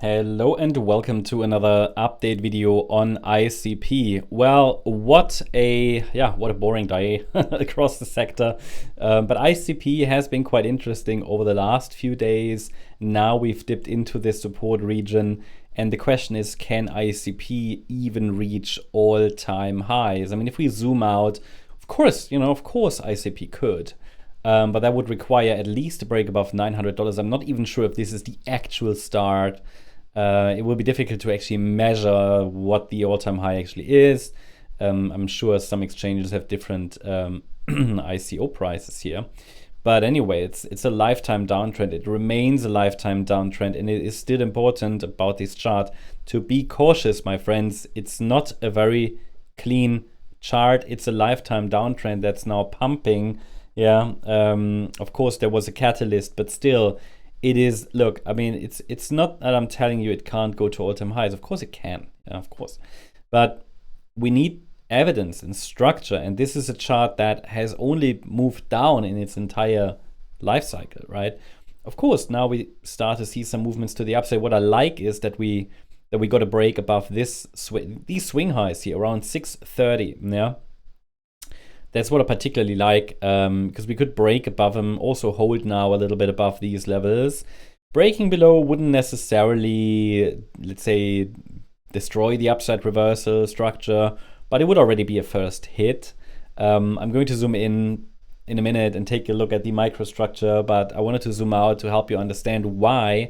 Hello and welcome to another update video on ICP. Well, what a boring day across the sector. But ICP has been quite interesting over the last few days. Now we've dipped into this support region, and the question is, can ICP even reach all-time highs? I mean, if we zoom out, of course ICP could. But that would require at least a break above $900. I'm not even sure if this is the actual start. It will be difficult to actually measure what the all-time high actually is. I'm sure some exchanges have different ICO prices here. But anyway, it's a lifetime downtrend. It remains a lifetime downtrend, and it is still important about this chart to be cautious, my friends. It's not a very clean chart. It's a lifetime downtrend that's now pumping. Of course there was a catalyst, but still it is, look, I mean, it's not that I'm telling you it can't go to all-time highs. Of course it can, of course. But we need evidence and structure, and this is a chart that has only moved down in its entire life cycle, right? Of course, now we start to see some movements to the upside. What I like is that we got a break above these swing highs here around 630, yeah? That's what I particularly like, because we could break above them, also hold now a little bit above these levels. Breaking below wouldn't necessarily, let's say, destroy the upside reversal structure, but it would already be a first hit. I'm going to zoom in a minute and take a look at the microstructure, but I wanted to zoom out to help you understand why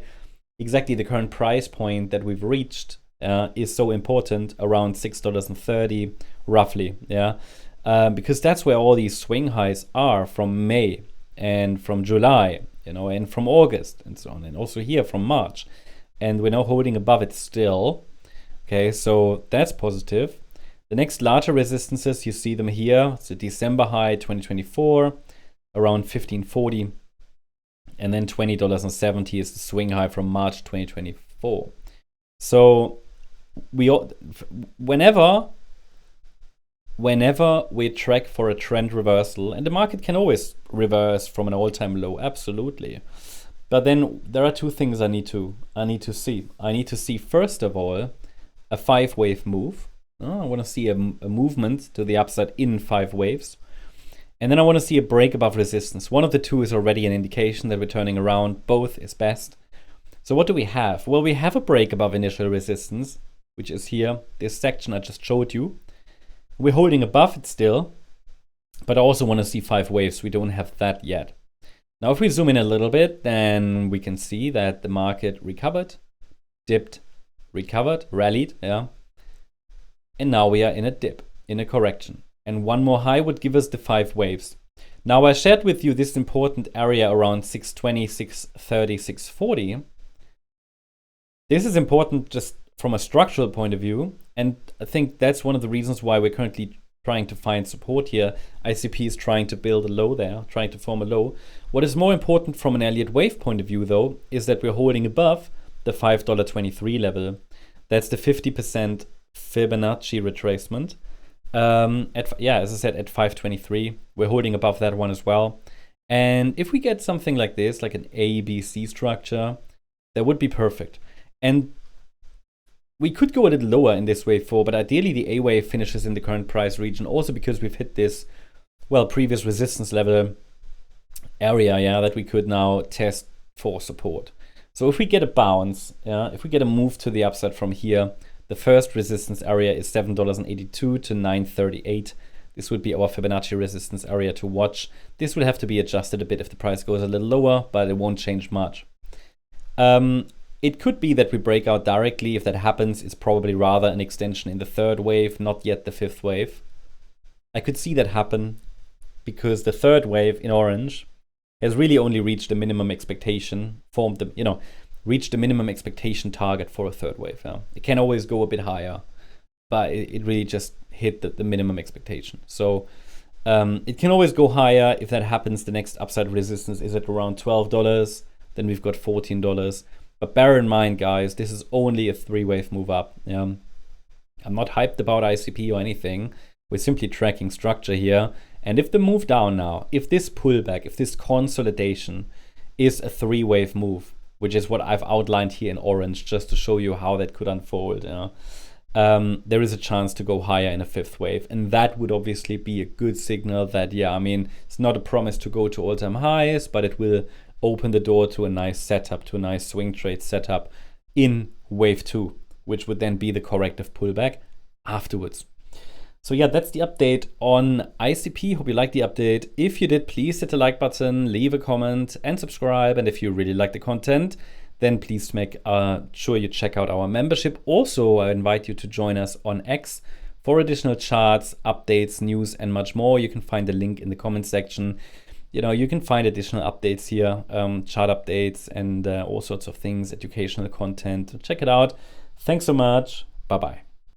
exactly the current price point that we've reached is so important, around $6.30 roughly, yeah. Because that's where all these swing highs are from May and from July, and from August and so on, and also here from March. And we're now holding above it still. Okay, so that's positive. The next larger resistances, you see them here. It's a December high 2024, around 1540. And then $20.70 is the swing high from March 2024. So whenever we track for a trend reversal, and the market can always reverse from an all-time low, absolutely. But then there are two things I need to see. I need to see, first of all, a 5-wave move. I want to see a movement to the upside in 5 waves. And then I want to see a break above resistance. One of the two is already an indication that we're turning around. Both is best. So what do we have? Well, we have a break above initial resistance, which is here, this section I just showed you. We're holding above it still, but I also want to see 5 waves. We don't have that yet. Now, if we zoom in a little bit, then we can see that the market recovered, dipped, recovered, rallied, yeah. And now we are in a dip, in a correction. And one more high would give us the 5 waves. Now, I shared with you this important area around 620, 630, 640. This is important just from a structural point of view, and I think that's one of the reasons why we're currently trying to find support here. ICP is trying to build a low there, trying to form a low. What is more important from an Elliott wave point of view, though, is that we're holding above the $5.23 level. That's the 50% Fibonacci retracement. As I said, at 523, we're holding above that one as well. And if we get something like this, like an ABC structure, that would be perfect. And we could go a little lower in this wave 4, but ideally the A wave finishes in the current price region, also because we've hit this, previous resistance level area, that we could now test for support. So if we get a bounce, if we get a move to the upside from here, the first resistance area is $7.82 to $9.38. This would be our Fibonacci resistance area to watch. This will have to be adjusted a bit if the price goes a little lower, but it won't change much. It could be that we break out directly. If that happens, it's probably rather an extension in the 3rd wave, not yet the 5th wave. I could see that happen because the 3rd wave in orange has really only reached the minimum expectation, reached the minimum expectation target for a 3rd wave. Yeah. It can always go a bit higher, but it really just hit the minimum expectation. So it can always go higher. If that happens, the next upside resistance is at around $12. Then we've got $14. But bear in mind, guys, this is only a 3-wave move up. I'm not hyped about ICP or anything. We're simply tracking structure here. And if the move down now, if this pullback, if this consolidation is a 3-wave move, which is what I've outlined here in orange, just to show you how that could unfold. There is a chance to go higher in a fifth wave, and that would obviously be a good signal that, yeah, I mean, it's not a promise to go to all-time highs, but it will open the door to a nice setup, to a nice swing trade setup in wave 2, which would then be the corrective pullback afterwards. So yeah, that's the update on ICP. Hope you liked the update. If you did, please hit the like button, leave a comment, and subscribe. And if you really like the content, then please make sure you check out our membership. Also, I invite you to join us on X for additional charts, updates, news, and much more. You can find the link in the comment section. You can find additional updates here, chart updates, and all sorts of things, educational content. Check it out. Thanks so much. Bye-bye.